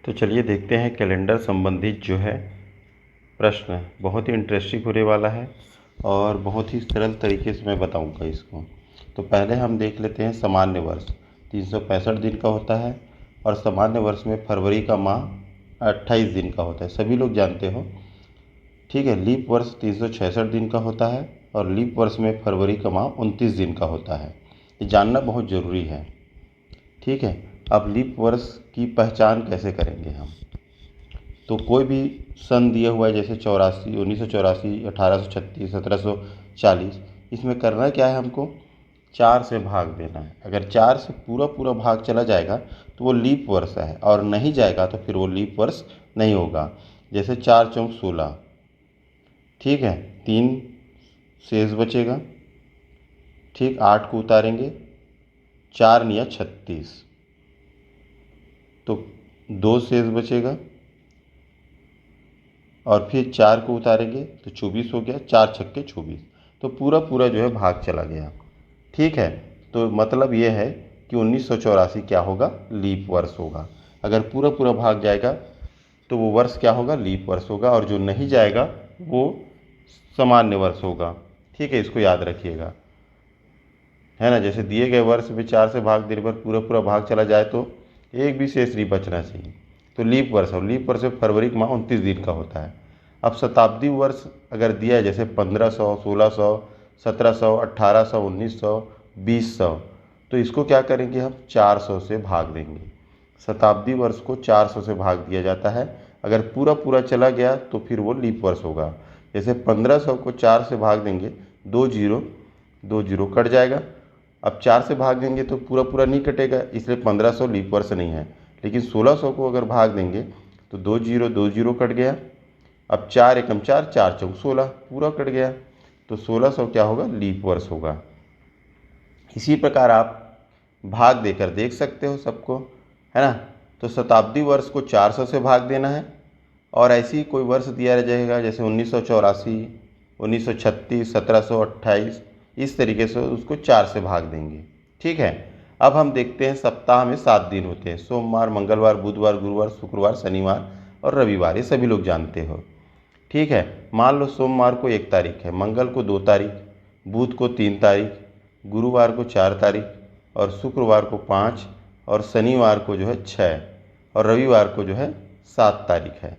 तो चलिए देखते हैं कैलेंडर संबंधित जो है प्रश्न बहुत ही इंटरेस्टिंग होने वाला है और बहुत ही सरल तरीके से मैं बताऊंगा इसको। तो पहले हम देख लेते हैं सामान्य वर्ष 365 दिन का होता है और सामान्य वर्ष में फरवरी का माह 28 दिन का होता है, सभी लोग जानते हो। ठीक है, लीप वर्ष 366 दिन का होता है और लीप वर्ष में फरवरी का माह 29 दिन का होता है। ये जानना बहुत ज़रूरी है। ठीक है, अब लीप वर्ष की पहचान कैसे करेंगे हम? तो कोई भी सन दिया हुआ है, जैसे 84, 1984, 1836, 1740, इसमें करना क्या है हमको? 4 से भाग देना है। अगर 4 से पूरा पूरा भाग चला जाएगा तो वो लीप वर्ष है, और नहीं जाएगा तो फिर वो लीप वर्ष नहीं होगा। जैसे 4 चौक 16, ठीक है, 3 शेष बचेगा। ठीक, 8 को उतारेंगे, 4 निया 36, तो 2 शेष बचेगा और फिर 4 को उतारेंगे तो 24 हो गया, 4 छक्के 24, तो पूरा पूरा जो है भाग चला गया। ठीक है, तो मतलब ये है कि 1984 क्या होगा? लीप वर्ष होगा। अगर पूरा पूरा भाग जाएगा तो वो वर्ष क्या होगा? लीप वर्ष होगा, और जो नहीं जाएगा वो सामान्य वर्ष होगा। ठीक है, इसको याद रखिएगा, है ना। जैसे दिए गए वर्ष में 4 से भाग देने पर पूरा पूरा भाग चला जाए तो एक भी शेष नहीं बचना चाहिए, तो लीप वर्ष। और लीप वर्ष में फरवरी का माह 29 दिन का होता है। अब शताब्दी वर्ष अगर दिया है, जैसे 1500, 1600, 1700, 1800, 1900, 2000, तो इसको क्या करेंगे हम? 400 से भाग देंगे। शताब्दी वर्ष को 400 से भाग दिया जाता है। अगर पूरा पूरा चला गया तो फिर वो लीप वर्ष होगा। जैसे 1500 को 4 से भाग देंगे, 2 जीरो 2 जीरो कट जाएगा। अब 4 से भाग देंगे तो पूरा पूरा नहीं कटेगा, इसलिए 1500 लीप वर्ष नहीं है। लेकिन 1600 को अगर भाग देंगे तो 2 जीरो कट गया। अब 4 एकम 4, 4 चौक 16, पूरा कट गया, तो 1600 क्या होगा? लीप वर्ष होगा। इसी प्रकार आप भाग देकर देख सकते हो सबको, है ना। तो शताब्दी वर्ष को 400 से भाग देना है, और ऐसी कोई वर्ष दिया जाएगा जैसे 1984, 1936, 1728, इस तरीके से उसको 4 से भाग देंगे। ठीक है, अब हम देखते हैं सप्ताह में 7 दिन होते हैं: सोमवार, मंगलवार, बुधवार, गुरुवार, शुक्रवार, शनिवार और रविवार। ये सभी लोग जानते हो। ठीक है, मान लो सोमवार को 1 तारीख है, मंगल को 2 तारीख, बुध को 3 तारीख, गुरुवार को 4 तारीख और शुक्रवार को 5 और शनिवार को जो है 6 और रविवार को जो है 7 तारीख है।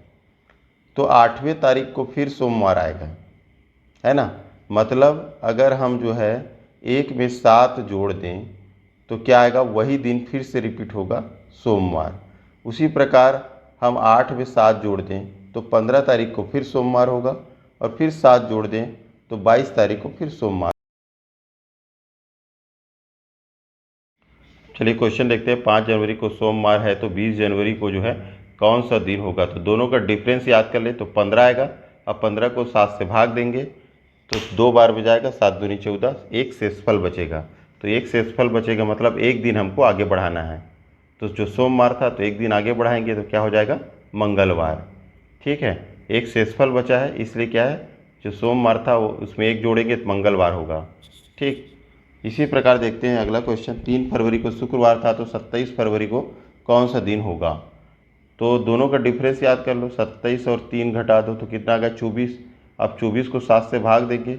तो 8वें तारीख को फिर सोमवार आएगा, है ना। मतलब अगर हम जो है 1 में 7 जोड़ दें तो क्या आएगा? वही दिन फिर से रिपीट होगा, सोमवार। उसी प्रकार हम 8 में 7 जोड़ दें तो 15 तारीख को फिर सोमवार होगा, और फिर 7 जोड़ दें तो 22 तारीख को फिर सोमवार। चलिए क्वेश्चन देखते हैं। 5 जनवरी को सोमवार है तो 20 जनवरी को जो है कौन सा दिन होगा? तो दोनों का डिफरेंस याद कर ले तो 15 आएगा। अब 15 को 7 से भाग देंगे तो 2 बार में जाएगा, 7 दूनी 14, एक शेषफल बचेगा। तो एक शेषफल बचेगा मतलब एक दिन हमको आगे बढ़ाना है। तो जो सोमवार था तो एक दिन आगे बढ़ाएंगे तो क्या हो जाएगा? मंगलवार। ठीक है, एक शेषफल बचा है, इसलिए क्या है, जो सोमवार था वो उसमें एक जोड़ेंगे तो मंगलवार होगा। ठीक, इसी प्रकार देखते हैं अगला क्वेश्चन। 3 फरवरी को शुक्रवार था तो 27 फरवरी को कौन सा दिन होगा? तो दोनों का डिफरेंस याद कर लो, 27 और 3 घटा दो तो कितना आ गया? 24। अब 24 को 7 से भाग देंगे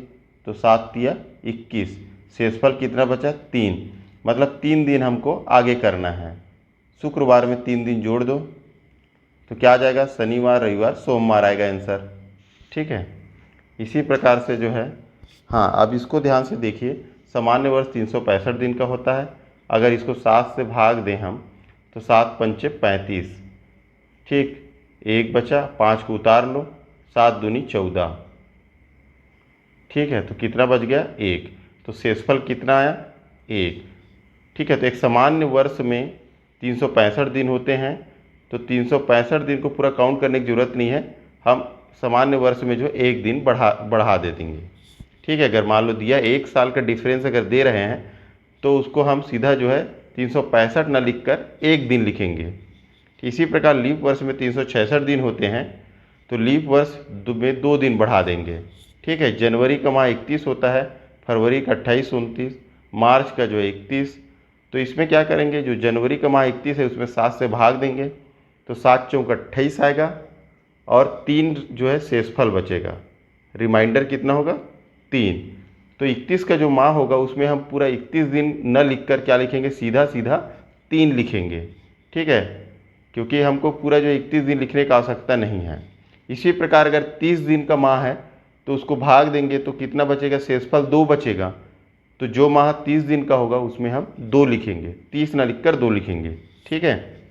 तो 7 तिया 21, शेषफल कितना बचा? 3। मतलब 3 दिन हमको आगे करना है। शुक्रवार में 3 दिन जोड़ दो तो क्या आ जाएगा? शनिवार, रविवार, सोमवार आएगा आंसर। ठीक है, इसी प्रकार से जो है, हाँ अब इसको ध्यान से देखिए। सामान्य वर्ष 365 दिन का होता है। अगर इसको 7 से भाग दें हम तो 7 पंचे 35। ठीक, एक बचा, 5 को उतार लो, 7 दूनी 14। ठीक है, तो कितना बच गया? 1। तो शेषफल कितना आया? 1। ठीक है, तो एक सामान्य वर्ष में 365 दिन होते हैं, तो 365 दिन को पूरा काउंट करने की ज़रूरत नहीं है। हम सामान्य वर्ष में जो एक दिन बढ़ा दे देंगे। ठीक है, अगर मान लो दिया 1 साल का डिफरेंस अगर दे रहे हैं तो उसको हम सीधा जो है 365 ना लिख कर एक दिन लिखेंगे। इसी प्रकार लीप वर्ष में 366 दिन होते हैं, तो लीप वर्ष में 2 दिन बढ़ा देंगे। ठीक है, जनवरी का माह 31 होता है, फरवरी का 28, 29, मार्च का जो 31। तो इसमें क्या करेंगे? जो जनवरी का माह 31 है उसमें 7 से भाग देंगे तो 7 चौक 28 आएगा और 3 जो है शेषफल बचेगा। रिमाइंडर कितना होगा 3। तो 31 का जो माह होगा उसमें हम पूरा 31 दिन न लिखकर क्या लिखेंगे, सीधा सीधा 3 लिखेंगे। ठीक है, क्योंकि हमको पूरा जो 31 दिन लिखने की आवश्यकता नहीं है। इसी प्रकार अगर 30 दिन का माह है तो उसको भाग देंगे तो कितना बचेगा, शेषफल 2 बचेगा। तो जो माह 30 दिन का होगा उसमें हम 2 लिखेंगे, 30 ना लिखकर 2 लिखेंगे। ठीक है,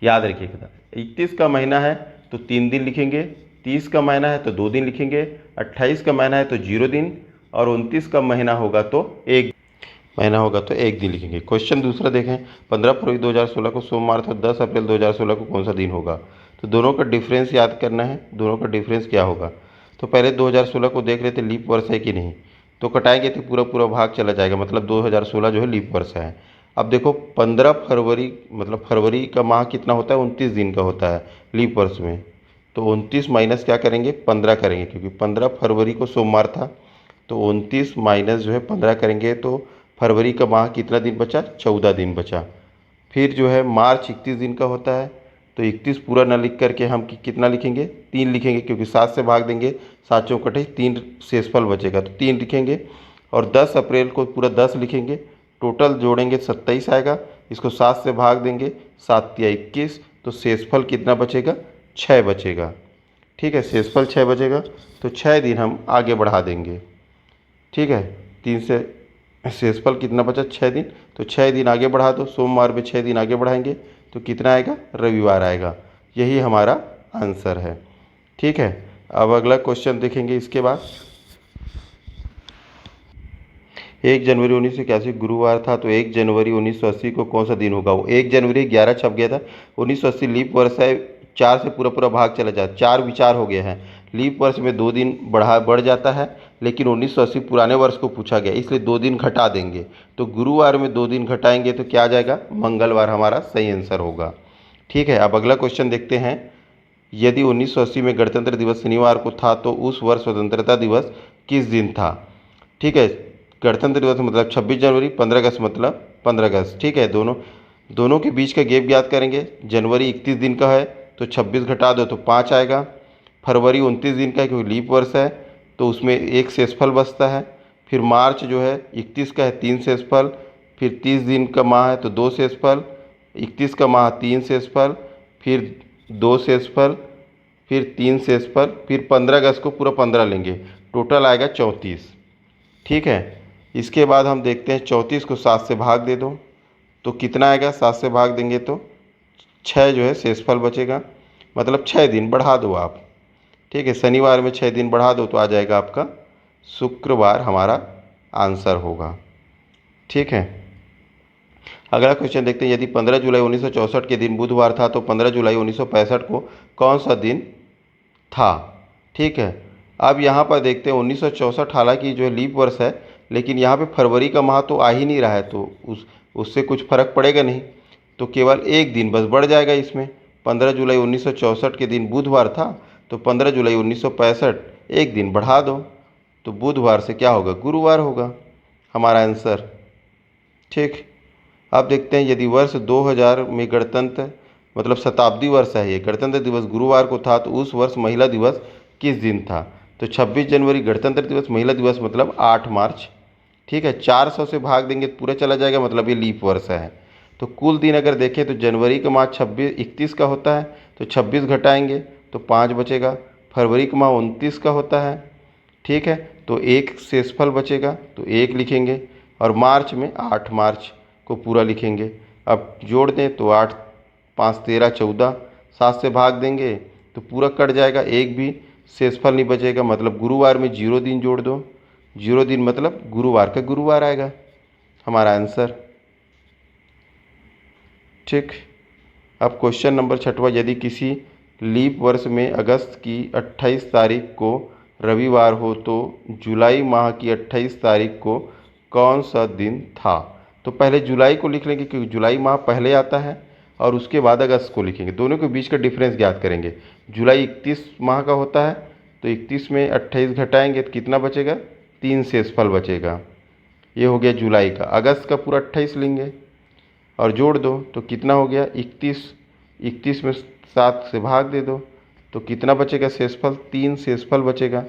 याद रखिएगा। 31 का महीना है तो 3 दिन लिखेंगे, 30 का महीना है तो 2 दिन लिखेंगे, 28 का महीना है तो 0 दिन, और 29 का महीना होगा तो 1 दिन लिखेंगे। क्वेश्चन दूसरा देखें, 15 फरवरी 2016 को सोमवार था, 10 अप्रैल 2016 को कौन सा दिन होगा। तो दोनों का डिफरेंस याद करना है, दोनों का डिफरेंस क्या होगा। तो पहले 2016 को देख रहे थे लीप वर्ष है कि नहीं, तो कटाएंगे तो पूरा पूरा भाग चला जाएगा, मतलब 2016 जो है लीप वर्ष है। अब देखो 15 फरवरी मतलब फरवरी का माह कितना होता है, 29 दिन का होता है लीप वर्ष में। तो 29 माइनस क्या करेंगे, 15 करेंगे, क्योंकि 15 फरवरी को सोमवार था। तो 29 माइनस जो है 15 करेंगे तो फरवरी का माह कितना दिन बचा, 14 दिन बचा। फिर जो है मार्च 31 दिन का होता है, तो 31 पूरा ना लिख करके हम कितना लिखेंगे, 3 लिखेंगे, क्योंकि 7 से भाग देंगे, 7 चौक 28, 3 शेषफल बचेगा तो 3 लिखेंगे। और 10 अप्रैल को पूरा 10 लिखेंगे, टोटल जोड़ेंगे 27 आएगा, इसको 7 से भाग देंगे, 7 या 21, तो शेषफल कितना बचेगा, 6 बचेगा। ठीक है, शेषफल 6 बचेगा, तो 6 दिन हम आगे बढ़ा देंगे। ठीक है, 3 से शेषफल कितना बचा, 6 दिन, तो 6 दिन आगे बढ़ा दो, सोमवार में 6 दिन आगे बढ़ाएंगे तो कितना आएगा, रविवार आएगा। यही हमारा आंसर है। ठीक है, अब अगला क्वेश्चन देखेंगे। इसके बाद 1 जनवरी 1981 गुरुवार था, तो 1 जनवरी 1980 को कौन सा दिन होगा। वो 1 जनवरी 11 छप गया था, 1980 लीप वर्ष है, 4 से पूरा पूरा भाग चला जाता, 4 विचार हो गया है। लीप वर्ष में 2 दिन बढ़ जाता है, लेकिन 1980 पुराने वर्ष को पूछा गया, इसलिए 2 दिन घटा देंगे। तो गुरुवार में 2 दिन घटाएंगे तो क्या आ जाएगा, मंगलवार हमारा सही आंसर होगा। ठीक है, अब अगला क्वेश्चन देखते हैं। यदि 1980 में गणतंत्र दिवस शनिवार को था तो उस वर्ष स्वतंत्रता दिवस किस दिन था। ठीक है, गणतंत्र दिवस मतलब 26 जनवरी, 15 अगस्त मतलब 15 अगस्त। ठीक है, दोनों के बीच का गैप याद करेंगे। जनवरी 31 दिन का है तो 26 घटा दो तो 5 आएगा। फरवरी 29 दिन का है क्योंकि लीप वर्ष है तो उसमें 1 शेषफल बचता है। फिर मार्च जो है 31 का है, 3 शेषफल। फिर 30 दिन का माह है तो 2 शेषफल। 31 का माह 3 शेषफल, फिर 2 शेषफल, फिर 3 शेषफल, फिर 15 अगस्त को पूरा 15 लेंगे, टोटल आएगा 34। ठीक है, इसके बाद हम देखते हैं 34 को 7 से भाग दे दो तो कितना आएगा, 7 से भाग देंगे तो 6 जो है शेषफल बचेगा, मतलब 6 दिन बढ़ा दो आप। ठीक है, शनिवार में 6 दिन बढ़ा दो तो आ जाएगा आपका शुक्रवार, हमारा आंसर होगा। ठीक है, अगला क्वेश्चन देखते हैं। यदि 15 जुलाई 1964 के दिन बुधवार था तो 15 जुलाई 1965 को कौन सा दिन था। ठीक है, अब यहाँ पर देखते हैं 1964 हालांकि जो है लीप वर्ष है, लेकिन यहाँ पे फरवरी का माह तो आ ही नहीं रहा है, तो उससे कुछ फर्क पड़ेगा नहीं, तो केवल 1 दिन बस बढ़ जाएगा इसमें। 15 जुलाई 1964 के दिन बुधवार था तो 15 जुलाई 1965 1 दिन बढ़ा दो तो बुधवार से क्या होगा, गुरुवार होगा हमारा आंसर। ठीक, अब देखते हैं यदि वर्ष 2000 में गणतंत्र मतलब शताब्दी वर्ष है, ये गणतंत्र दिवस गुरुवार को था तो उस वर्ष महिला दिवस किस दिन था। तो 26 जनवरी गणतंत्र दिवस, महिला दिवस मतलब 8 मार्च। ठीक है, 400 से भाग देंगे तो पूरा चला जाएगा, मतलब ये लीप वर्ष है। तो कुल दिन अगर देखें तो जनवरी का माह 31 का होता है तो 26 घटाएंगे तो 5 बचेगा। फरवरी का माह 29 का होता है, ठीक है, तो 1 शेषफल बचेगा तो 1 लिखेंगे। और मार्च में 8 मार्च को पूरा लिखेंगे। अब जोड़ दें तो 8 5 13 14, 7 से भाग देंगे तो पूरा कट जाएगा, 1 भी शेषफल नहीं बचेगा, मतलब गुरुवार में 0 दिन जोड़ दो, 0 दिन मतलब गुरुवार का गुरुवार आएगा हमारा आंसर। ठीक, अब क्वेश्चन नंबर 6वां। यदि किसी लीप वर्ष में अगस्त की 28 तारीख को रविवार हो तो जुलाई माह की 28 तारीख को कौन सा दिन था। तो पहले जुलाई को लिख लेंगे क्योंकि जुलाई माह पहले आता है, और उसके बाद अगस्त को लिखेंगे। दोनों के बीच का डिफरेंस ज्ञात करेंगे। जुलाई 31 माह का होता है तो 31 में 28 घटाएंगे तो कितना बचेगा, 3 शेषफल बचेगा। ये हो गया जुलाई का। अगस्त का पूरा 28 लेंगे और जोड़ दो तो कितना हो गया, 31 31 में 7 से भाग दे दो तो कितना बचेगा शेषफल, 3 शेषफल बचेगा।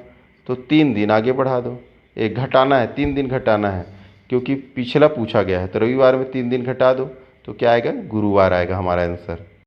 तो 3 दिन आगे बढ़ा दो, एक घटाना है, 3 दिन घटाना है क्योंकि पिछला पूछा गया है। तो रविवार में 3 दिन घटा दो तो क्या आएगा, गुरुवार आएगा हमारा आंसर।